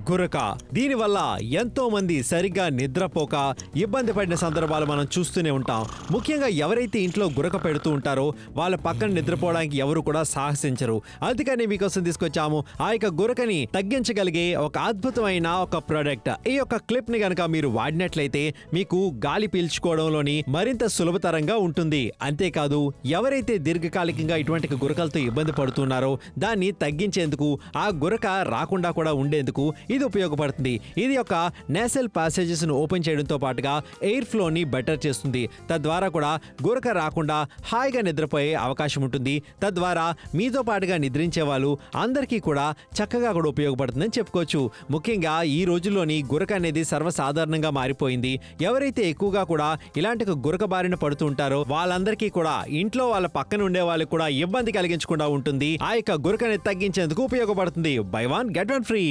గురక దీనివల్ల ఎంతో మంది సరిగ్గా నిద్రపోక ఇబ్బంది పడిన సందర్భాలు మనం చూస్తూనే ఉంటాం. ముఖ్యంగా ఎవరైతే ఇంట్లో గురక పెడుతూ ఉంటారో వాళ్ళ పక్కన నిద్రపోవడానికి ఎవరు కూడా సాహసించరు. అందుకని మీకోసం తీసుకొచ్చాము ఆ యొక్క గురకని తగ్గించగలిగే ఒక అద్భుతమైన ఒక ప్రోడక్ట్. ఈ యొక్క క్లిప్ ని గనక మీరు వాడినట్లయితే మీకు గాలి పీల్చుకోవడంలోని మరింత సులభతరంగా ఉంటుంది. అంతేకాదు, ఎవరైతే దీర్ఘకాలికంగా ఇటువంటి గురకలతో ఇబ్బంది పడుతున్నారో దాన్ని తగ్గించేందుకు, ఆ గురక రాకుండా కూడా ఉండేందుకు ఇది ఉపయోగపడుతుంది. ఇది ఒక నేసల్ ప్యాసేజెస్ ను ఓపెన్ చేయడంతో పాటుగా ఎయిర్ ఫ్లో ని బెటర్ చేస్తుంది. తద్వారా కూడా గురక రాకుండా హాయిగా నిద్రపోయే అవకాశం ఉంటుంది. తద్వారా మీతో పాటుగా నిద్రించే వాళ్ళు అందరికీ కూడా చక్కగా కూడా ఉపయోగపడుతుందని చెప్పుకోవచ్చు. ముఖ్యంగా ఈ రోజుల్లోని గురక అనేది సర్వసాధారణంగా మారిపోయింది. ఎవరైతే ఎక్కువగా కూడా ఇలాంటి గురక బారిన పడుతూ ఉంటారో వాళ్ళందరికీ కూడా ఇంట్లో వాళ్ళ పక్కన ఉండే వాళ్ళకి కూడా ఇబ్బంది కలిగించకుండా ఉంటుంది. ఆ యొక్క గురకని తగ్గించేందుకు ఉపయోగపడుతుంది. Buy 1 get 1 free.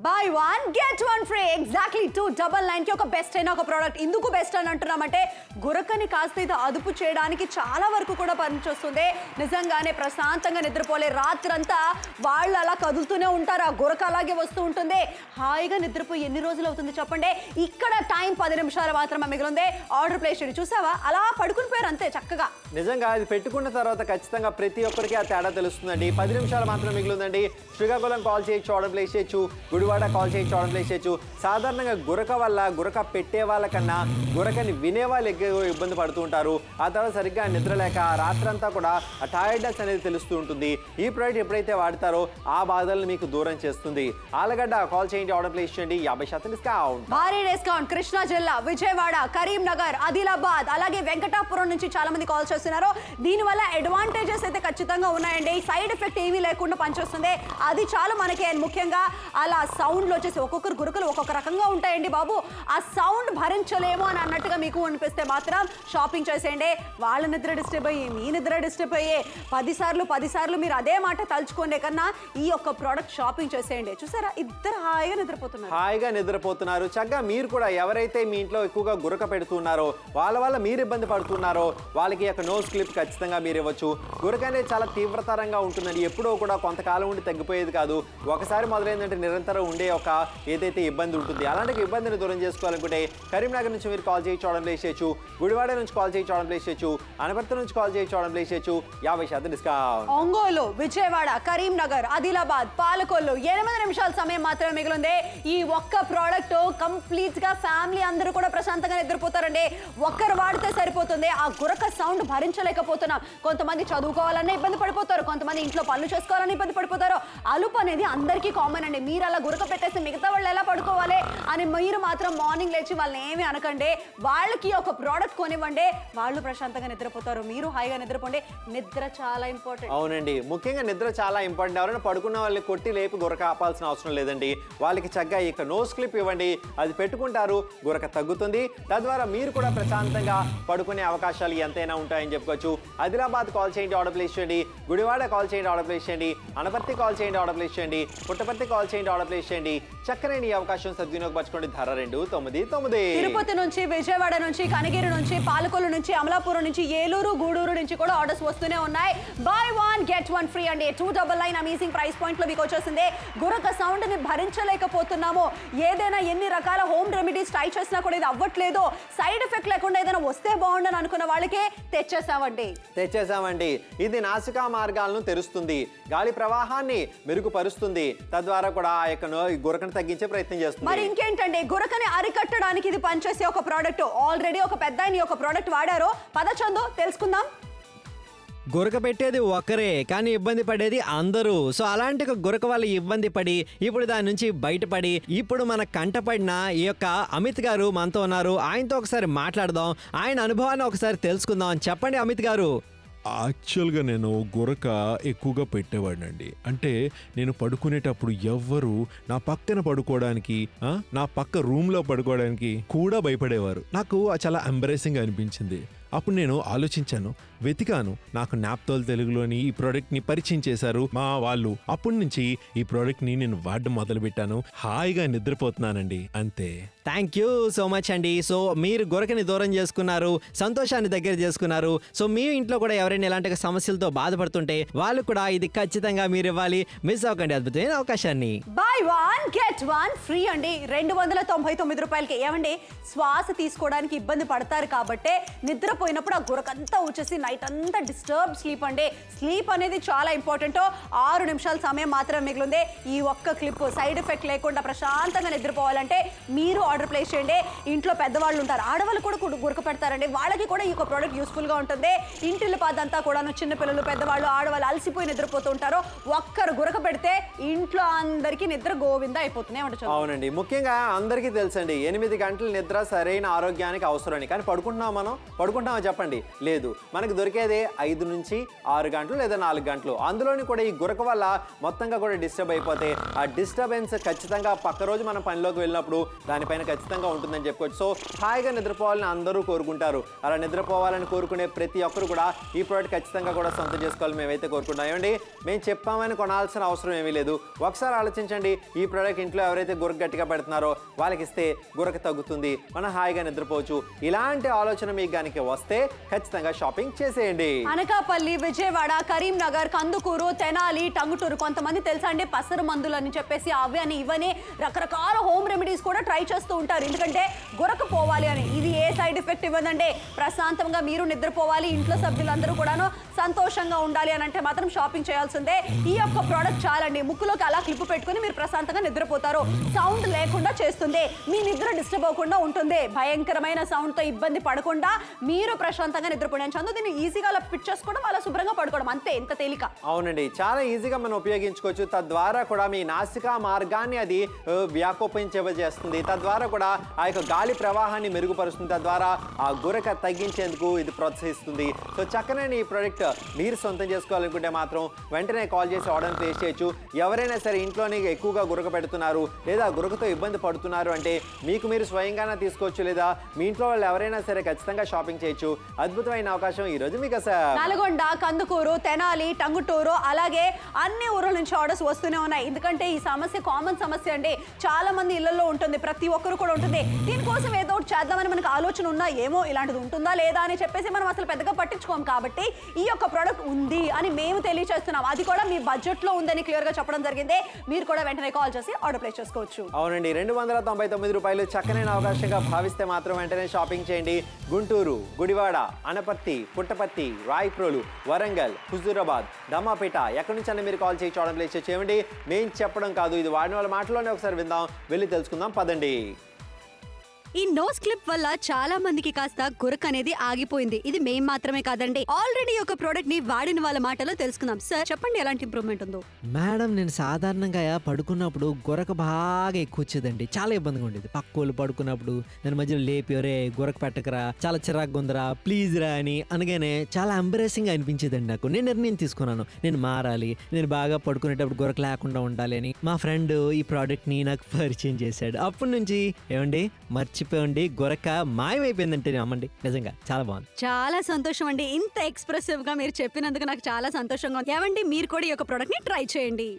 Buy 1 get 1 free exactly 299 కి ఒక బెస్ట్ అయిన ఒక ప్రోడక్ట్. ఎందుకు బెస్ట్ అని అంటున్నామంటే గురకని కాస్త ఇది అదుపు చేయడానికి చాలా వరకు కూడా పనిచేస్తుంది. నిజంగానే ప్రశాంతంగా నిద్రపోలే రాత్రంతా వాళ్ళు అలా కదులుతూనే ఉంటారు, ఆ గురక అలాగే వస్తూ ఉంటుంది. హాయిగా నిద్రపోయి ఎన్ని రోజులు అవుతుంది చెప్పండి. ఇక్కడ టైం 10 నిమిషాలు మాత్రమే మిగిలింది. ఆర్డర్ ప్లేస్ చేయండి. చూసావా అలా పడుకుని పోయారు అంతే చక్కగా. నిజంగా అది పెట్టుకున్న తర్వాత ఖచ్చితంగా ప్రతి ఒక్కరికి ఆ తేడా తెలుస్తుందండి. 10 నిమిషాలు మాత్రమే మిగిలిందండి. శ్రీకాకుళం కాల్ చేయొచ్చు, ఆర్డర్ ప్లేస్ చేయొచ్చు. గుడివాడ కాల్ చేయొచ్చు, ఆర్డర్ ప్లేస్ చేయొచ్చు. సాధారణంగా గురక వల్ల గురక పెట్టే వాళ్ళకన్నా గురకని వినే వాళ్ళు ఎక్కువ ఇబ్బంది పడుతూ ఉంటారు. ఆ తర్వాత సరిగ్గా నిద్రలేక రాత్రంతా కూడా ఆ టైర్డ్నెస్ అనేది తెలుస్తూ ఉంటుంది. ఈ ప్రోడక్ట్ ఎప్పుడైతే వాడతారో ఆ బాధలను మీకు దూరం చేస్తుంది. ఆలగడ్డ కాల్ చేయండి, ఆర్డర్ ప్లేస్ చేయండి, 50% డిస్కౌంట్. భారీ డిస్కౌంట్. కృష్ణా జిల్లా, విజయవాడ, కరీంనగర్, ఆదిలాబాద్ అలాగే వెంకటాపురం నుంచి చాలా మంది కాల్ చేస్తున్నారు. దీనివల్ల అడ్వాంటేజెస్ అయితే ఖచ్చితంగా ఉన్నాయండి. సైడ్ ఎఫెక్ట్ ఏమీ లేకుండా పనిచేస్తుంది. అది చాలు మనకి. ముఖ్యంగా అలా సౌండ్లు వచ్చేసి ఒక్కొక్కరు గురకలు ఒక్కొక్క రకంగా ఉంటాయండి బాబు. ఆ సౌండ్ భరించలేమో అని అన్నట్టుగా మీకు అనిపిస్తే మాత్రం షాపింగ్ చేసేయండి. వాళ్ళ నిద్ర డిస్టర్బ్ అయ్యి మీ నిద్ర డిస్టర్బ్ అయ్యే 10 సార్లు మీరు అదే మాట తలుచుకునే కన్నా ఈ ఒక్క ప్రోడక్ట్ షాపింగ్ చేసేయండి. చూసారా ఇద్దరు హాయిగా నిద్రపోతున్నారు. చక్కగా మీరు కూడా ఎవరైతే మీ ఇంట్లో ఎక్కువగా గురక పెడుతున్నారో వాళ్ళ వల్ల మీరు ఇబ్బంది పడుతున్నారో వాళ్ళకి ఒక నోస్ క్లిప్ ఖచ్చితంగా మీరు ఇవ్వచ్చు. గురక అనేది చాలా తీవ్రతరంగా ఉంటుందండి. ఎప్పుడో కూడా కొంతకాలం ఉండి తగ్గిపోయేది కాదు. ఒకసారి మొదలైందంటే నిరంతరం ఉండే ఒక ఏదైతే ఇబ్బంది ఉంటుంది. అలాంటి ఇబ్బందిని దూరం చేసుకోవాలనుకుంటే కరీంనగర్ నుంచి మీరు కాల్ చేయొచ్చు, ఆర్డర్ ప్లేస్ చేయొచ్చు. గుడివాడ నుంచి కాల్ చేయొచ్చు, ఆర్డర్ ప్లేస్ చేయొచ్చు. అనపర్తి నుంచి కాల్ చేయొచ్చు, ఆర్డర్ ప్లేస్ చేయొచ్చు, 50% డిస్కౌంట్. ఒంగోలు, విజయవాడ, కరీంనగర్, ఆదిలాబాద్, పాలకొల్లు 8 నిమిషాల సమయం మాత్రమే మిగిలింది. ఈ ఒక్క ప్రోడక్ట్ కంప్లీట్ గా ఫ్యామిలీ అందరూ కూడా ప్రశాంతంగా నిద్రపోతారండి. ఒక్కరు వాడితే సరిపోతుంది. ఆ గురక సౌండ్ భరించలేకపోతున్నాం. కొంతమంది చదువుకోవాలన్నా ఇబ్బంది పడిపోతారు, కొంతమంది ఇంట్లో పనులు చేసుకోవాలని ఇబ్బంది పడిపోతారు. అలుపు అనేది అందరికీ కామన్ అండి. మీరు అలా గురక పెట్టేసి మిగతా వాళ్ళు ఎలా పడుకోవాలి అని మీరు మాత్రం మార్నింగ్ లేచి వాళ్ళని ఏమి అనకండి. వాళ్ళకి ఒక ప్రోడక్ట్ కొనివ్వండి, వాళ్ళు ప్రశాంతంగా నిద్రపోతారు, మీరు హాయిగా నిద్రపోండి. నిద్ర చాలా ఇంపార్టెంట్. అవునండి, ముఖ్యంగా నిద్ర చాలా ఇంపార్టెంట్. ఎవరైనా పడుకున్న వాళ్ళని కొట్టి లేపి గురక ఆపాల్సిన అవసరం లేదండి. వాళ్ళకి చక్కగా ఇక నోస్ క్లిప్ ఇవ్వండి, అది పెట్టుకుంటారు, గురక తగ్గుతుంది. తద్వారా మీరు కూడా ప్రశాంతంగా పడుకునే అవకాశాలు ఎంతైనా ఉంటాయని చెప్పుకోవచ్చు. ఆదిలాబాద్ కాల్ చేయండి, ఆర్డర్ ప్లేస్ చేయండి. గుడివాడ కాల్ చేయండి, ఆర్డర్ ప్లేస్ చేయండి. అనపర్తి కాల్ చేయండి, ఆర్డర్ ప్లేస్ చేయండి. పుట్టపర్తి కాల్ చేయండి, ఆర్డర్ ప్లేస్ చేయండి. చక్కని అవకాశం సద్వినియోగపరచుకోండి. ధర 299. తిరుపతి నుంచి, విజయవాడ నుంచి, కనగిరి నుంచి, పాలకొల్లు నుంచి, అమలాపురం నుంచి, ఏలూరు, గూడూరు నుంచి కూడా ఆర్డర్స్ వస్తూనే ఉన్నాయి. బై 1 get 1 ఫ్రీ అండి. 299 అమేజింగ్ ప్రైస్ పాయింట్ లో మీకు వచ్చేసింది. గురక సౌండ్ ని భరించలేకపోతున్నాము, ఏదైనా ఎన్ని రకాల హోమ్ రెమెడీస్ ట్రై చేసినా కూడా ఇది అవ్వట్లేదు, సైడ్ ఎఫెక్ట్ లేకుండా ఏదైనా వస్తే బాగుండని అనుకున్న వాళ్ళకే తెచ్చేసామండి. ఇది నాసికా మార్గాలను తెరుస్తుంది, గాలి ప్రవాహాన్ని మెరుగుపరుస్తుంది, తద్వారా కూడా ఆ యొక్క గురకను తగ్గించే ప్రయత్నం చేస్తుంది. మరి ఇంకేంటండి, గురకని అరికట్టడానికి ఇది పనిచేసే ఒక ప్రోడక్ట్. ఆల్రెడీ ఒక పెద్ద ఒక ప్రోడక్ట్ వాడారు. పద చందు తెలుసుకుందాం. గురక పెట్టేది ఒకరే కానీ ఇబ్బంది పడేది అందరూ. సో అలాంటి ఒక గురక వల్ల ఇబ్బంది పడి ఇప్పుడు దాని నుంచి బయటపడి ఇప్పుడు మన కంటపడిన ఈ యొక్క అమిత్ గారు మనతో ఉన్నారు. ఆయనతో ఒకసారి మాట్లాడదాం, ఆయన అనుభవాన్ని ఒకసారి తెలుసుకుందాం. చెప్పండి అమిత్ గారు. యాక్చువల్గా నేను గురక ఎక్కువగా పెట్టేవాడినండి. అంటే నేను పడుకునేటప్పుడు ఎవ్వరు నా పక్కన పడుకోవడానికి, నా పక్క రూమ్లో పడుకోవడానికి కూడా భయపడేవారు. నాకు చాలా ఎంబరేసింగ్ అనిపించింది. అప్పుడు నేను ఆలోచించాను, వెతికాను. నాకు నాప్తోల్ తెలుగులోని ఈ ప్రోడక్ట్ని పరిచయం చేశారు మా వాళ్ళు. అప్పటి నుంచి ఈ ప్రోడక్ట్ని నేను వాడడం మొదలుపెట్టాను. హాయిగా నిద్రపోతున్నానండి, అంతే. థ్యాంక్ యూ సో మచ్ అండి. సో మీరు గురకని దూరం చేసుకున్నారు, సంతోషాన్ని దగ్గర చేసుకున్నారు. సో మీ ఇంట్లో కూడా ఎవరైనా ఇలాంటి సమస్యలతో బాధపడుతుంటే వాళ్ళు కూడా ఇది ఖచ్చితంగా మీరు ఇవ్వాలి. మిస్ అవ్వకండి అద్భుతమైన అవకాశాన్ని. బై 1 get 1 ఫ్రీ అండి. 299 రూపాయలకి. ఏమండి, శ్వాస తీసుకోవడానికి ఇబ్బంది పడతారు కాబట్టి నిద్రపోయినప్పుడు ఆ గురకంతా వచ్చేసి నైట్ అంతా డిస్టర్బ్ స్లీప్ అండి. స్లీప్ అనేది చాలా ఇంపార్టెంట్. 6 నిమిషాల సమయం మాత్రమే మిగిలింది. ఈ ఒక్క క్లిప్ సైడ్ ఎఫెక్ట్ లేకుండా ప్రశాంతంగా నిద్రపోవాలంటే మీరు ఆర్డర్ ప్లేస్ చేయండి. ఇంట్లో పెద్దవాళ్ళు ఉంటారు, ఆడవాళ్ళు కూడా గురక పెడతారండి, వాళ్ళకి కూడా ఈ యొక్క ప్రోడక్ట్ యూస్ఫుల్ గా ఉంటుంది. ఇంటిల్లి పాదంతా కూడాను చిన్నపిల్లలు, పెద్దవాళ్ళు, ఆడవాళ్ళు అలసిపోయి నిద్రపోతూ ఉంటారు. ఒక్కరు గురక పెడితే ఇంట్లో అందరికీ నిద్ర గోవింద అయిపోతుంది. అవునండి, ముఖ్యంగా అందరికీ తెలుసండి 8 గంటల నిద్ర సరైన ఆరోగ్యానికి అవసరమని. కానీ పడుకుంటామా చెప్పండి? లేదు. మనకు దొరికేదే 5 నుంచి 6 గంటలు లేదా 4 గంటలు. అందులోని కూడా ఈ గురక వల్ల మొత్తంగా కూడా డిస్టర్బ్ అయిపోతే ఆ డిస్టర్బెన్స్ ఖచ్చితంగా పక్క రోజు మనం పనిలోకి వెళ్ళినప్పుడు దానిపైన అని ఖచ్చితంగా ఉంటుందని చెప్పుకోవచ్చు. సో హాయిగా నిద్రపోవాలని అందరూ కోరుకుంటారు. అలా నిద్రపోవాలని కోరుకునే ప్రతి ఒక్కరు కూడా ఈ ప్రోడక్ట్ ఖచ్చితంగా కూడా సొంతం చేసుకోవాలని మేమైతే కోరుకుంటాం. ఏమండి, మేము చెప్పామని కొనాల్సిన అవసరం ఏమీ లేదు. ఒకసారి ఆలోచించండి, ఈ ప్రోడక్ట్ ఇంట్లో ఎవరైతే గురక గట్టిగా పెడుతున్నారో వాళ్ళకి ఇస్తే గురక తగ్గుతుంది, మనం హాయిగా నిద్రపోవచ్చు. ఇలాంటి ఆలోచన మీకు కనుక వస్తే ఖచ్చితంగా షాపింగ్ చేసేయండి. అనకాపల్లి, విజయవాడ, కరీంనగర్, కందుకూరు, తెనాలి, టంగుటూరు, కొంతమంది తెలుసా అండి పసరు మందులు అని చెప్పేసి అవి అని ఇవని రకరకాల హోమ్ రెమెడీస్ కూడా ట్రై చేస్తూ ఉంటారు. ఎందుకంటే గురక పోవాలి అని. ఇది ఏ సైడ్ ఎఫెక్ట్ ఇవ్వదండి. ప్రశాంతంగా మీరు నిద్రపోవాలి, ఇంట్లో సభ్యులందరూ కూడాను సంతోషంగా ఉండాలి అని అంటే మాత్రం షాపింగ్ చేయాల్సిందే. ఈ యొక్క ప్రోడక్ట్ చాలండి. ముక్కులోకి అలా క్లిప్ పెట్టుకుని మీరు ప్రశాంతంగా నిద్రపోతారు. సౌండ్ లేకుండా చేస్తుంది, మీ నిద్ర డిస్టర్బ్ అవ్వకుండా ఉంటుంది. భయంకరమైన సౌండ్తో ఇబ్బంది పడకుండా మీరు ప్రశాంతంగా నిద్రపోయాను. చందు దీన్ని ఈజీగా అలా ఫిట్ చేసుకోవడం, అలా శుభ్రంగా పడుకోవడం, అంతే. ఎంత తేలిక. అవునండి, చాలా ఈజీగా మనం ఉపయోగించుకోవచ్చు. తద్వారా కూడా మీ నాసికా మార్గాన్ని అది వ్యాకోపించేస్తుంది. తద్వారా కూడా ఆ యొక్క గాలి ప్రవాహాన్ని మెరుగుపరుస్తుంది. తద్వారా ఆ గురక తగ్గించేందుకు ఇది ప్రోత్సహిస్తుంది. సో చక్కనైన ఈ ప్రోడక్ట్ మీరు సొంతం చేసుకోవాలనుకుంటే మాత్రం వెంటనే కాల్ చేసి ఆర్డర్ ప్లేస్ చేయొచ్చు. ఎవరైనా సరే ఇంట్లోనే ఎక్కువగా గురక పెడుతున్నారు లేదా గురకతో ఇబ్బంది పడుతున్నారు అంటే మీకు మీరు స్వయంగానే తీసుకోవచ్చు, లేదా మీ ఇంట్లో వాళ్ళు ఎవరైనా సరే ఖచ్చితంగా షాపింగ్ చేయొచ్చు. అద్భుతమైన అవకాశం ఈ రోజు మీకు. నల్గొండ, కందుకూరు, తెనాలి, టంగుటూరు, అలాగే అన్ని ఊర్ల నుంచి ఆర్డర్స్ వస్తూనే ఉన్నాయి. ఎందుకంటే ఈ సమస్య కామన్ సమస్య అండి. చాలా మంది ఇళ్లలో ఉంటుంది, ప్రతి ఒక్కరు కూడా ఉంటుంది. దీనికోసం ఏదో ఒకటి చేద్దామని మనకు ఆలోచన ఉన్నా ఏమో ఇలాంటిది ఉంటుందా లేదా అని చెప్పేసి మనం అసలు పెద్దగా పట్టించుకోం. కాబట్టి ఈ యొక్క ప్రోడక్ట్ ఉంది అని మేము తెలియజేస్తున్నాం. అది కూడా మీ బడ్జెట్ లో ఉందని క్లియర్ గా చెప్పడం జరిగింది. మీరు కూడా వెంటనే కాల్ చేసి ఆర్డర్ ప్లేస్ చేసుకోవచ్చు. అవునండి, 299 రూపాయలు చక్కనైన అవకాశంగా భావిస్తే మాత్రం వెంటనే షాపింగ్ చేయండి. గుంటూరు, గుడివాడ, అనపర్తి, పుట్టపర్తి, రాయప్రోలు, వరంగల్, హుజూరాబాద్, దమ్మాపేట ఎక్కడి నుంచి అన్న మీరు కాల్ చేసి ఆర్డర్ ప్లేస్ చేయండి. మేము చెప్పడం కాదు, ఇది వాడిన వాళ్ళ మాటలోనే ఒకసారి విందాం, వెళ్ళి తెలుసుకుందాం, పదండి. ఈ నోస్ క్లిప్ వల్ల చాలా మందికి కాస్త గురక అనేది ఆగిపోయింది. ఇది మేం మాత్రమే కాదండి, ఆల్రెడీ ఒక ప్రోడక్ట్ ని వాడిన వాళ్ళ మాటలో తెలుసుకుందాం. సార్ చెప్పండి, ఎలాంటి ఇంప్రూవ్మెంట్ ఉందో. మేడం, నేను సాధారణంగా పడుకున్నప్పుడు గురక బాగా ఎక్కువ వచ్చేదండి. చాలా ఇబ్బందిగా ఉండేది. పక్కోళ్ళు పడుకున్నప్పుడు నేను మధ్యలో లేపి ఒరే గురక పెట్టకరా, చాలా చిరాకు ఉందరా, ప్లీజ్ రా అని అనగానే చాలా ఎంబరేసింగ్ అనిపించేదండి నాకు. నేను నిర్ణయం తీసుకున్నాను, నేను మారాలి, నేను బాగా పడుకునేటప్పుడు గురక లేకుండా ఉండాలి అని. మా ఫ్రెండ్ ఈ ప్రోడక్ట్ ని నాకు పరిచయం చేశాడు. అప్పటి నుంచి ఏమండి మర్చిపోండి, గురక మాయమైపోయిందంటే నమ్మండి, నిజంగా చాలా బాగుంది. చాలా సంతోషం అండి, ఇంత ఎక్స్ప్రెసివ్ గా మీరు చెప్పినందుకు నాకు చాలా సంతోషంగా ఉంది. ఏమండి, మీరు కూడా ఈ యొక్క ప్రోడక్ట్ ని ట్రై చేయండి.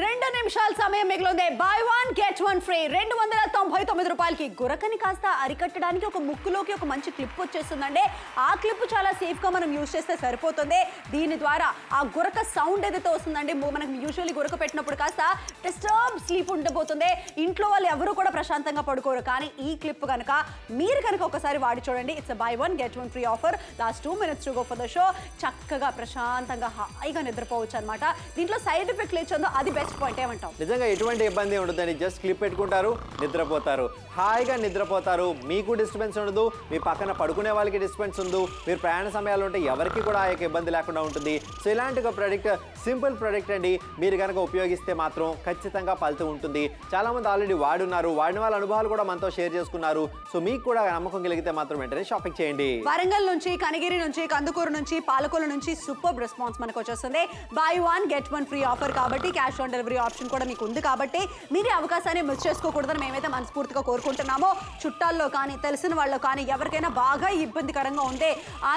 2 నిమిషాల సమయం మిగిలింది. By 1 get 1 free. 299 రూపాయలకి గురకని కాస్త అరికట్టడానికి ఒక ముక్కులోకి ఒక మంచి క్లిప్ వచ్చేస్తుందండి. ఆ క్లిప్ చాలా సేఫ్ గా మనం యూజ్ చేస్తే సరిపోతుంది. దీని ద్వారా ఆ గురక సౌండ్ ఏదైతే వస్తుందండి, మనకి యూజువల్లీ గురక పెట్టినప్పుడు కాస్త డిస్టర్బ్ స్లీప్ ఉండబోతుంది. ఇంట్లో వాళ్ళు ఎవరు కూడా ప్రశాంతంగా పడుకోరు. కానీ ఈ క్లిప్ కనుక మీరు కనుక ఒకసారి వాడి చూడండి. It's by 1 get 1 free offer. Last 2 minutes to go for the show. చక్కగా ప్రశాంతంగా హాయిగా నిద్రపోవచ్చు అనమాట. దీంట్లో సైడ్ ఎఫెక్ట్ లేచందో అది బెస్ట్ పాయింట్. ఏమంటావు? నిజంగా ఎటువంటి ఇబ్బంది ఉండదండి. జస్ట్ క్లిప్ పెట్టుకుంటారు, నిద్రపోతారు, హాయిగా నిద్రపోతారు. మీకు డిస్టర్బెన్స్ ఉండదు, మీ పక్కన పడుకునే వాళ్ళకి డిస్టర్బెన్స్ ఉండదు. మీరు ప్రయాణ సమయాలు ఉంటే ఎవరికి కూడా ఆ యొక్క ఇబ్బంది లేకుండా ఉంటుంది. సో ఇలాంటి ఒక ప్రోడక్ట్, సింపుల్ ప్రోడక్ట్ అండి. మీరు కనుక ఉపయోగిస్తే మాత్రం ఖచ్చితంగా ఫలితం ఉంటుంది. చాలా మంది ఆల్రెడీ వాడున్నారు, వాడిన వాళ్ళ అనుభవాలు కూడా మనతో షేర్ చేసుకున్నారు. సో మీకు కూడా నమ్మకం కలిగితే మాత్రం వెంటనే షాపింగ్ చేయండి. వరంగల్ నుంచి, కనిగిరి నుంచి, కందుకూరు నుంచి, పాలకొల్లు నుంచి సూపర్ రెస్పాన్స్ మనకు వచ్చేస్తుంది. బై 1 గెట్ 1 ఫ్రీ ఆఫర్ కాబట్టి క్యాష్ ఆన్ డెలివరీ ఆప్షన్ కూడా మీకు ఉంది. కాబట్టి మీరు అవకాశాన్ని మిస్ చేసుకోకూడదని మేమైతే మనస్ఫూర్తిగా కోరుకుంటున్నాము. చుట్టాల్లో కానీ తెలిసిన వాళ్ళు కానీ ఎవరికైనా బాగా ఇబ్బందికరంగా ఉంటే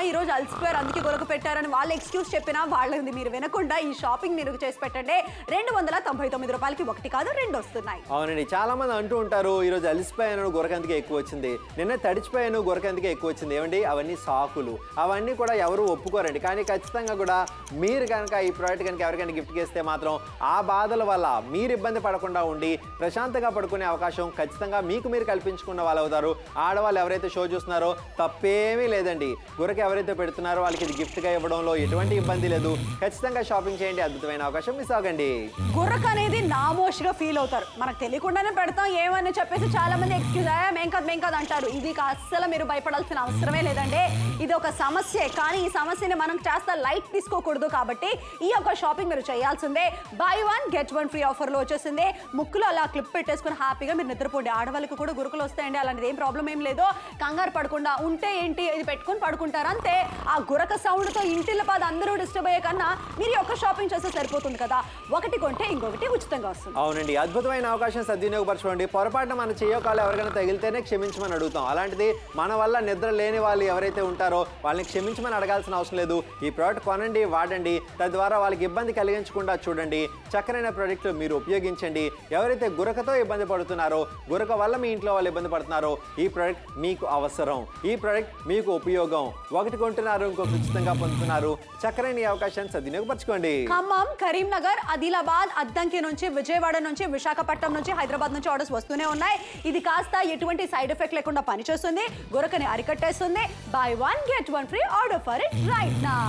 ఈ రోజు అలసిపోయారు అందుకే గురక పెట్టారని వాళ్ళు ఎక్స్క్యూజ్ చెప్పినా వాళ్ళని మీరు వినకుండా ఈ షాపింగ్ మీరు చేసి పెట్టండి. 299 రూపాయలకి 1 కాదు 2 వస్తున్నాయి. అవునండి, చాలా మంది అంటూ ఉంటారు ఈ రోజు అలసిపోయాను గురకందుకే ఎక్కువ వచ్చింది, నిన్న తడిచిపోయాను గురకందుకే ఎక్కువ వచ్చింది. ఏమండి, అవన్నీ సాకులు, అవన్నీ కూడా ఎవరు ఒప్పుకోరండి. కానీ ఖచ్చితంగా కూడా మీరు కనుక ఈ ప్రోడక్ట్ కనుక ఎవరికైనా గిఫ్ట్ చేస్తే మాత్రం ఆ బాధల వల్ల మీరు ఇబ్బంది పడకుండా ఉండి ప్రశాంతంగా పడుకునే అవకాశం ఖచ్చితంగా మీకు మీరు కల్పించుకున్న వాళ్ళు అవుతారు. ఆడవాళ్ళు ఎవరైతే షో చూస్తున్నారో తప్పేమీ లేదండి. గురక ఎవరైతే పెడుతున్నారో వాళ్ళకి ఇది గిఫ్ట్గా ఇవ్వడంలో ఎటువంటి ఇబ్బంది లేదు. ఖచ్చితంగా షాపింగ్ చేయండి, అద్భుతమైన అవకాశం మిస్ అవ్వకండి. గురక అనేది నామోష్గా ఫీల్ అవుతారు, మనకు తెలియకుండానే పెడతాం ఏమని చెప్పేసి చాలా మంది ఎక్స్క్యూజ్ మేం కాదు అంటారు. ఇది అస్సలు మీరు భయపడాల్సిన అవసరమే లేదండి. ఇది ఒక సమస్య, కానీ ఈ సమస్యని మనం చేస్తా లైట్ తీసుకోకూడదు. కాబట్టి ఈ యొక్క షాపింగ్ మీరు చేయాల్సిందే. బై 1 గెట్ 1 ఫ్రీ ఆఫర్ లో వచ్చేసింది. ముక్కులో అలా క్లిప్ పెట్టేసుకుని హ్యాపీగా మీరు నిద్రపోండి. ఆడవాళ్ళకి కూడా గురకలు వస్తాయండి, అలాంటిది ఏం ప్రాబ్లం ఏం లేదు. కంగారు పడకుండా ఉంటే ఏంటి, ఇది పెట్టుకుని పడుకుంటారు అంతే. ఆ గురక సౌండ్ తో ఇంటిల్ల పాద అందరూ డిస్టర్బ్ అయ్యే కన్నా మీరు ఒక్క షాపింగ్ చేస్తే సరిపోతుంది కదా. ఒకటి కొంటే ఇంకొకటి ఉచితంగా వస్తుంది. అవునండి, అద్భుతమైన అవకాశం సద్వినియోగపరచుకోండి. పొరపాటున మన చేయకాలు ఎవరికైనా తగిలితేనే క్షమించమని అడుగుతాం. అలాంటిది మన వల్ల నిద్ర లేని వాళ్ళు ఎవరైతే ఉంటారో వాళ్ళని క్షమించమని అడగాల్సిన అవసరం లేదు. ఈ ప్రోడక్ట్ కొనండి, వాడండి, తద్వారా వాళ్ళకి ఇబ్బంది కలిగించకుండా చూడండి. చక్కనైన ప్రోడక్ట్ మీరు ఉపయోగించండి. ఎవరైతే గురకతో ఇబ్బంది పడుతున్నారో, గురక వల్ల మీ ఇంట్లో వాళ్ళు ఇబ్బంది పడుతున్నారో, ఈ ప్రోడక్ట్ మీకు అవసరం, ఈ ప్రోడక్ట్ మీకు ఉపయోగం. ఒకటి కొంటున్నారు, ఇంకొక ఉచితంగా పొందుతున్నారు. చక్కనైన ఈ అవకాశాన్ని సద్వినియోగపరచుకోండి. ఖమ్మం, కరీంనగర్, ఆదిలాబాద్, అద్దంకి నుంచి, విజయవాడ నుంచి, విశాఖపట్నం నుంచి, హైదరాబాద్ నుంచి ఆర్డర్స్ వస్తూనే ఉన్నాయి. ఇది కాస్త ఎటువంటి సైడ్ ఎఫెక్ట్ లేకుండా పనిచేస్తుంది, గురకని అరికట్టేస్తుంది. Buy 1 get 1 free. Order for it right now.